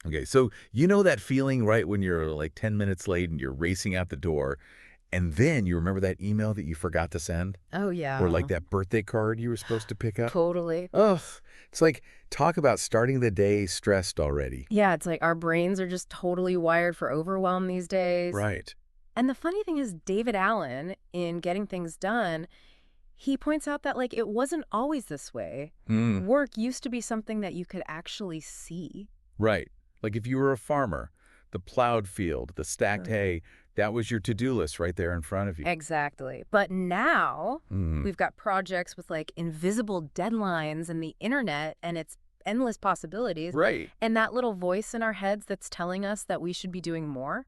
Okay, so you know that feeling right when you're like 10 minutes late and you're racing out the door, and then you remember that email that you forgot to send? Oh, Or like yeah. that birthday card you were supposed to pick up? Totally. Ugh, it's like talk about starting the day stressed already. Yeah, it's like our brains are just totally wired for overwhelm these days. Right. And the funny thing is, David Allen, in Getting Things Done, he points out that, like, it wasn't always this way. Hmm. Work used to be something that you could actually see. Right. Like if you were a farmer, the plowed field, the stacked Ugh. hay, that was your to-do list right there in front of you. Exactly. But now Hmm. we've got projects with like invisible deadlines and the internet and its endless possibilities. Right. And that little voice in our heads that's telling us that we should be doing more.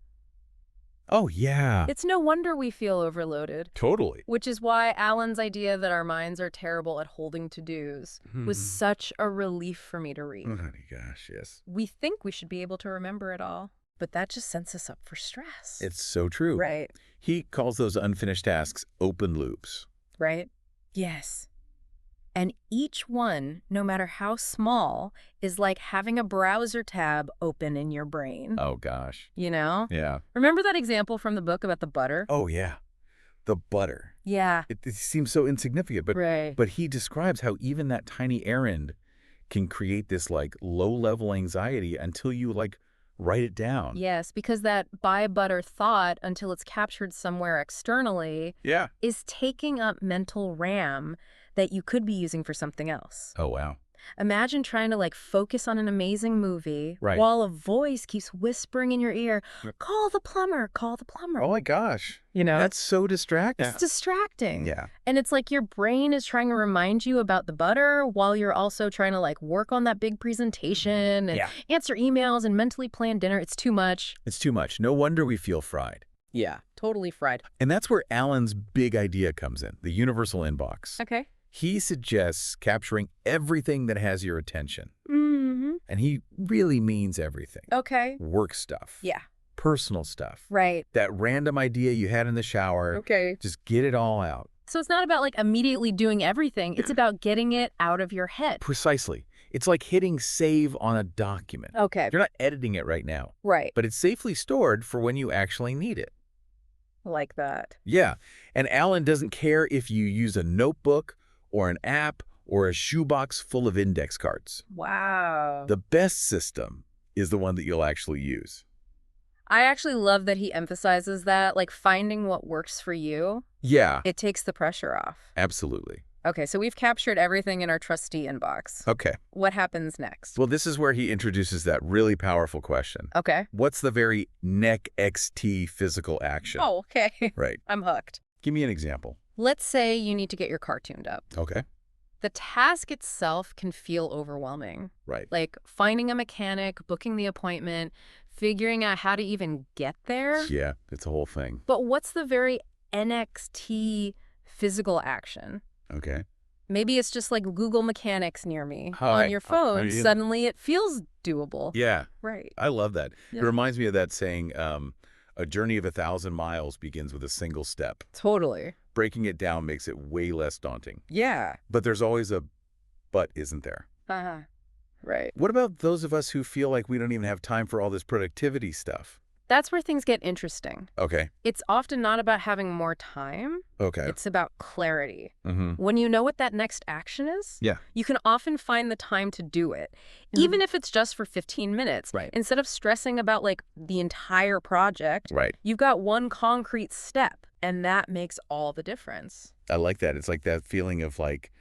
Oh, yeah. It's no wonder we feel overloaded. Totally. Which is why Alan's idea that our minds are terrible at holding to-dos was Hmm. such a relief for me to Oh, read. honey, gosh, yes. We think we should be able to remember it all, but that just sets us up for stress. It's so true. Right, He calls those unfinished tasks open loops. right? Yes. And each one, no matter how small, is like having a browser tab open in your brain. Oh, gosh. You know? Yeah. Remember that example from the book about the butter? Oh, yeah. The butter. Yeah. It seems so insignificant, Right. but he describes how even that tiny errand can create this like low-level anxiety until you like write it down. Yes, because that buy butter thought until it's captured somewhere externally Yeah. is taking up mental RAM that you could be using for something else. Oh, wow. Imagine trying to like focus on an amazing movie Right. while a voice keeps whispering in your ear, Yep. call the plumber, call the plumber. Oh, my gosh. You know? That's so distracting. It's distracting. Yeah. And it's like your brain is trying to remind you about the butter while you're also trying to like work on that big presentation and Yeah. answer emails and mentally plan dinner. It's too much. It's too much. No wonder we feel fried. Yeah, totally fried. And that's where Alan's big idea comes in, the universal inbox. Okay. He suggests capturing everything that has your attention. Mm-hmm. And he really means everything. Okay. Work stuff. Yeah. Personal stuff. Right. That random idea you had in the shower. Okay. Just get it all out. So it's not about like immediately doing everything. It's about getting it out of your head. Precisely. It's like hitting save on a document. Okay. You're not editing it right now, Right. but it's safely stored for when you actually need it. Like that. Yeah. And Alan doesn't care if you use a notebook or an app or a shoebox full of index cards. Wow. The best system is the one that you'll actually use. I actually love that he emphasizes that, like finding what works for you, Yeah, it takes the pressure off. absolutely. Okay, so we've captured everything in our trustee inbox. Okay. What happens next? Well, this is where he introduces that really powerful question. Okay. What's the very neck XT physical action? Oh, okay. Right. I'm hooked. Give me an example. Let's say you need to get your car tuned up. Okay. The task itself can feel overwhelming. Right. Like finding a mechanic, booking the appointment, figuring out how to even get there. Yeah, it's a whole thing. But what's the very NXT physical action? Okay. Maybe it's just like Google Mechanics near me Hi. on your phone. you- Suddenly it feels doable. Yeah, Right. I love that. Yeah. It reminds me of that saying, a journey of 1,000 miles begins with a single step. Totally. Breaking it down makes it way less daunting. Yeah. But there's always a but, isn't there? Uh-huh. Right. What about those of us who feel like we don't even have time for all this productivity stuff? That's where things get interesting. Okay. It's often not about having more time. Okay. It's about clarity. Mm-hmm. When you know what that next action is, Yeah. you can often find the time to do it, even if it's just for 15 minutes. Right. Instead of stressing about like the entire project, Right. you've got one concrete step, and that makes all the difference. I like that. It's like that feeling of like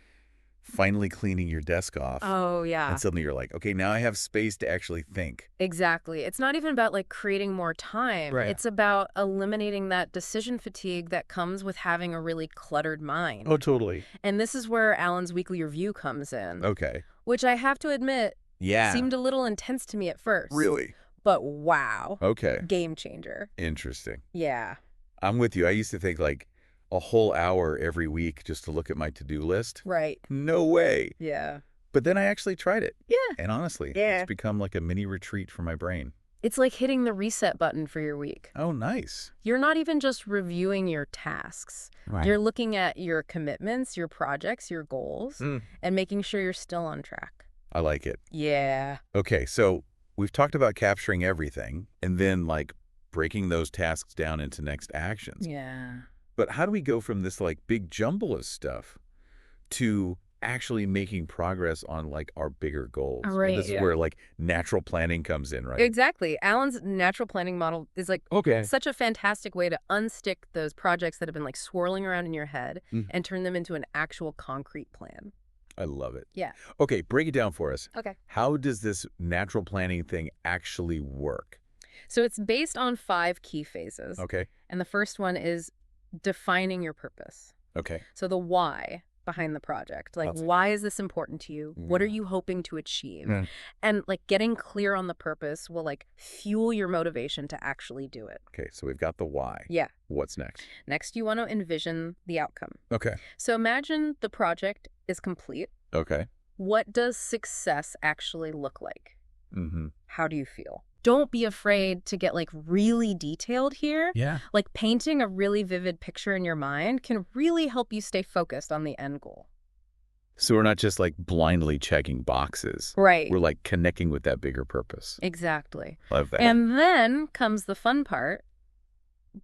finally cleaning your desk off. Oh, yeah. And suddenly you're like, okay, now I have space to actually think. Exactly. It's not even about like creating more time. Right. It's about eliminating that decision fatigue that comes with having a really cluttered mind. Totally. And this is where Alan's weekly review comes in, Okay. which I have to admit Yeah. seemed a little intense to me at first. Really? But wow. Okay. Game changer. Interesting. Yeah. I'm with you. I used to think like a whole hour every week just to look at my to-do list. Right. No way. Yeah. But then I actually tried it. Yeah. And honestly, Yeah. it's become like a mini retreat for my brain. It's like hitting the reset button for your week. Oh, nice. You're not even just reviewing your tasks. Right. You're looking at your commitments, your projects, your goals, Mm. and making sure you're still on track. I like it. Yeah. Okay, so we've talked about capturing everything and then like breaking those tasks down into next actions. Yeah. But how do we go from this like big jumble of stuff to actually making progress on like our bigger goals? And Right. this is Yeah. where like natural planning comes in, right? Exactly. Alan's natural planning model is like Okay. such a fantastic way to unstick those projects that have been like swirling around in your head Mhm. and turn them into an actual concrete plan. I love it. Yeah. Okay, break it down for us. Okay. How does this natural planning thing actually work? So it's based on 5 key phases. Okay. And the first one is defining your purpose. Okay. So the why behind the project. Like, That's- why is this important to you? What are Yeah. you hoping to achieve? Mm. And like getting clear on the purpose will like fuel your motivation to actually do it. Okay, so we've got the why. Yeah. What's next? Next, you want to envision the outcome. Okay. So imagine the project is complete. Okay. What does success actually look like? Mm-hmm. How do you feel? Don't be afraid to get like really detailed here. Yeah. Like painting a really vivid picture in your mind can really help you stay focused on the end goal. So we're not just like blindly checking boxes. Right. We're like connecting with that bigger purpose. Exactly. Love that. And then comes the fun part,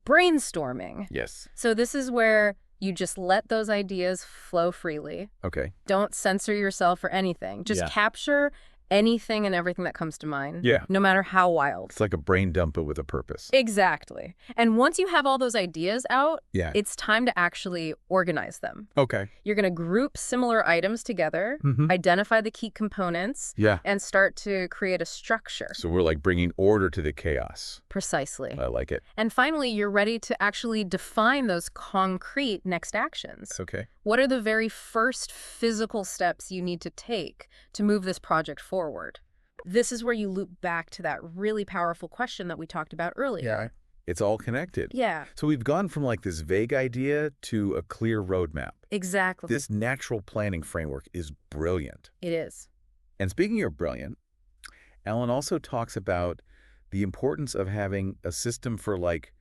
brainstorming. Yes. So this is where you just let those ideas flow freely. Okay. Don't censor yourself or anything. Just Yeah. capture anything and everything that comes to mind. Yeah. No matter how wild. It's like a brain dump, but with a purpose. Exactly. And once you have all those ideas out, Yeah. it's time to actually organize them. Okay. You're going to group similar items together, Mm-hmm. identify the key components, Yeah. and start to create a structure. So we're like bringing order to the chaos. Precisely. I like it. And finally, you're ready to actually define those concrete next actions. Okay. What are the very first physical steps you need to take to move this project forward? This is where you loop back to that really powerful question that we talked about earlier. It's all connected. Yeah, So we've gone from like this vague idea to a clear roadmap. exactly. This natural planning framework is brilliant. It is. And speaking of brilliant, Alan also talks about the importance of having a system for like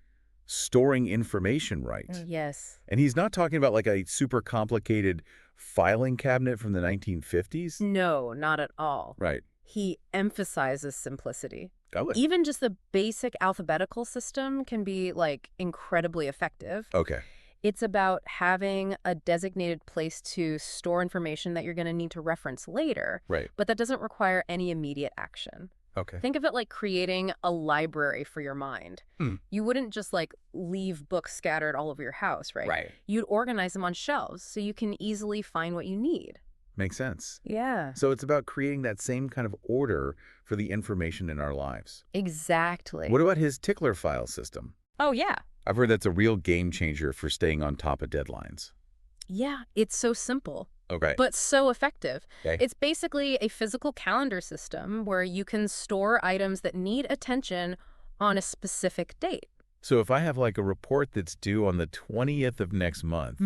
storing information right. Yes. And he's not talking about like a super complicated filing cabinet from the 1950s. No, not at all. Right. He emphasizes simplicity. Oh, Even just the basic alphabetical system can be like incredibly effective. okay. It's about having a designated place to store information that you're going to need to reference later, Right. but that doesn't require any immediate action. Okay. Think of it like creating a library for your mind. Hmm. You wouldn't just like leave books scattered all over your house, right? Right. You'd organize them on shelves so you can easily find what you need. Makes sense. Yeah. So it's about creating that same kind of order for the information in our lives. Exactly. What about his tickler file system? Oh, yeah. I've heard that's a real game changer for staying on top of deadlines. Yeah, it's so simple, Okay. but so effective. Okay. It's basically a physical calendar system where you can store items that need attention on a specific date. So if I have like a report that's due on the 20th of next month,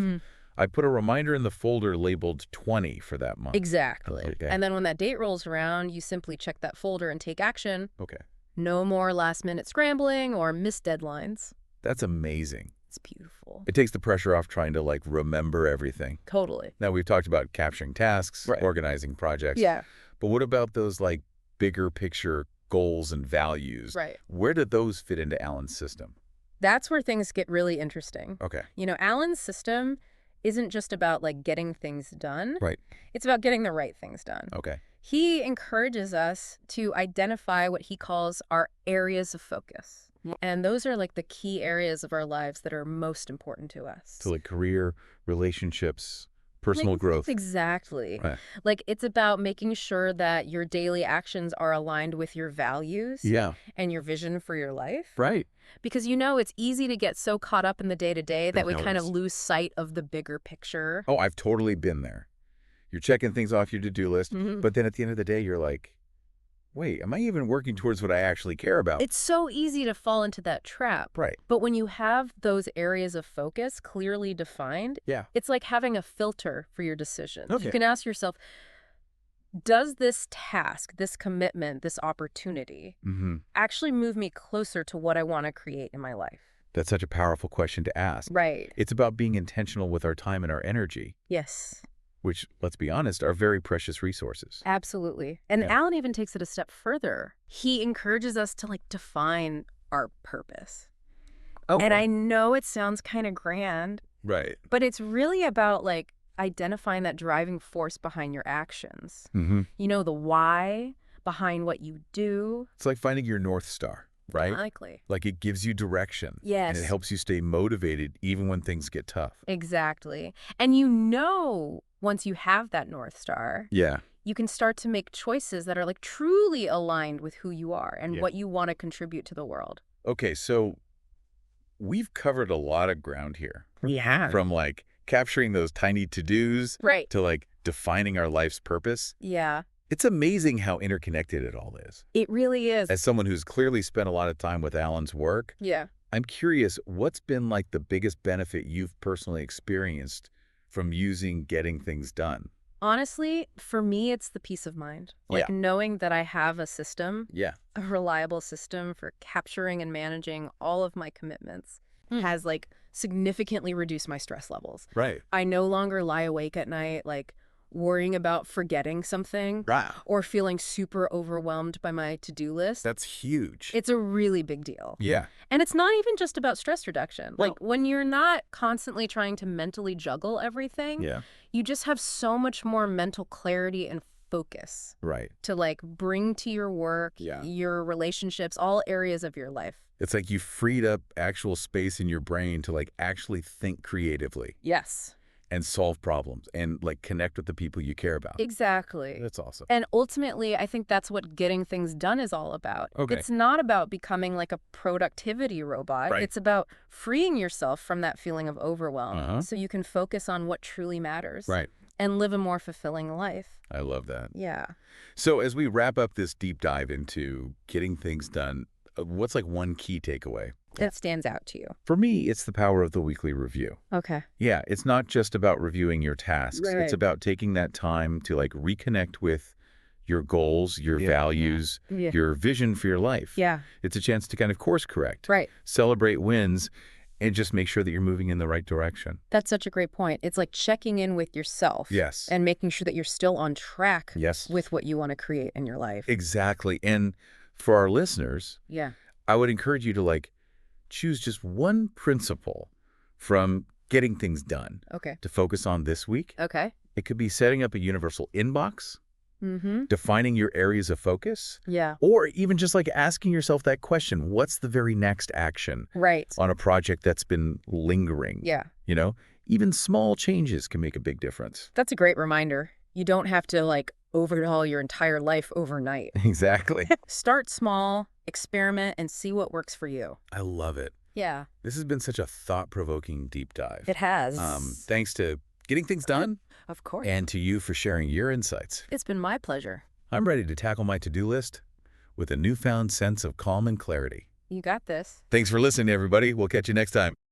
I put a reminder in the folder labeled 20 for that month. Exactly. Okay. And then when that date rolls around, you simply check that folder and take action. Okay. No more last-minute scrambling or missed deadlines. That's amazing. It's beautiful. It takes the pressure off trying to like remember everything. Totally. Now we've talked about capturing tasks, Right. organizing projects. Yeah, But what about those like bigger picture goals and values? right. Where do those fit into Alan's system? That's where things get really interesting. Okay. You know, Alan's system isn't just about like getting things done. Right. It's about getting the right things done. Okay. He encourages us to identify what he calls our areas of focus. And those are like the key areas of our lives that are most important to us. So like career, relationships, personal growth. Exactly. Right. Like it's about making sure that your daily actions are aligned with your values Yeah. and your vision for your life. Right. Because you know, it's easy to get so caught up in the day-to-day that we know kind of this. lose sight of the bigger picture. Oh, I've totally been there. You're checking things off your to-do list, Mhm. but then at the end of the day, you're like, wait, am I even working towards what I actually care about? It's so easy to fall into that trap. Right. But when you have those areas of focus clearly defined, Yeah. it's like having a filter for your decisions. Okay. You can ask yourself, does this task, this commitment, this opportunity Mm-hmm. actually move me closer to what I want to create in my life? That's such a powerful question to ask. Right. It's about being intentional with our time and our energy, Yes. which, let's be honest, are very precious resources. Absolutely. And Yeah. Alan even takes it a step further. He encourages us to define our purpose. Oh, And I know it sounds kind of grand, right. but it's really about identifying that driving force behind your actions. Mm-hmm. You know, the why behind what you do. It's like finding your North Star, right? Likely. Like it gives you direction. Yes. And it helps you stay motivated even when things get tough. Exactly. And once you have that North Star, Yeah. you can start to make choices that are truly aligned with who you are and Yeah. what you want to contribute to the world. Okay, so we've covered a lot of ground here. We have. From capturing those tiny to-dos Right. to defining our life's purpose. Yeah, It's amazing how interconnected it all is. it really is. As someone who's clearly spent a lot of time with Alan's work, Yeah. I'm curious, what's been the biggest benefit you've personally experienced from using Getting Things Done? Honestly, for me, it's the peace of mind. Yeah. Knowing that I have a system, Yeah. a reliable system for capturing and managing all of my commitments has significantly reduced my stress levels. Right. I no longer lie awake at night worrying about forgetting something Right. or feeling super overwhelmed by my to-do list. That's huge. It's a really big deal. Yeah. And it's not even just about stress reduction. Well- When you're not constantly trying to mentally juggle everything, Yeah. you just have so much more mental clarity and focus Right. to bring to your work, Yeah. your relationships, all areas of your life. It's like you freed up actual space in your brain to actually think creatively Yes, and solve problems and connect with the people you care about. exactly. That's awesome. And ultimately, I think that's what getting things done is all about. Okay. It's not about becoming a productivity robot. Right. It's about freeing yourself from that feeling of overwhelm Uh-huh. so you can focus on what truly matters Right. and live a more fulfilling life. I love that. Yeah. So as we wrap up this deep dive into getting things done, what's one key takeaway? That stands out to you. For me, it's the power of the weekly review. Okay. Yeah, it's not just about reviewing your tasks. Right. It's about taking that time to reconnect with your goals, your values, Yeah. your vision for your life. Yeah. It's a chance to kind of course correct, Right. celebrate wins, and just make sure that you're moving in the right direction. That's such a great point. It's checking in with yourself. Yes. And making sure that you're still on track Yes. with what you want to create in your life. Exactly. And for our listeners, Yeah. I would encourage you to choose just one principle from getting things done Okay. to focus on this week. Okay. It could be setting up a universal inbox, Mm-hmm. defining your areas of focus, Yeah. or even just asking yourself that question, what's the very next action Right. on a project that's been lingering? Yeah. Even small changes can make a big difference. That's a great reminder. You don't have to overhaul your entire life overnight. Exactly. Start small, experiment, and see what works for you. I love it. Yeah. This has been such a thought-provoking deep dive. It has. Thanks to Getting Things Done Of course. and to you for sharing your insights. It's been my pleasure. I'm ready to tackle my to-do list with a newfound sense of calm and clarity. You got this. Thanks for listening, everybody. We'll catch you next time.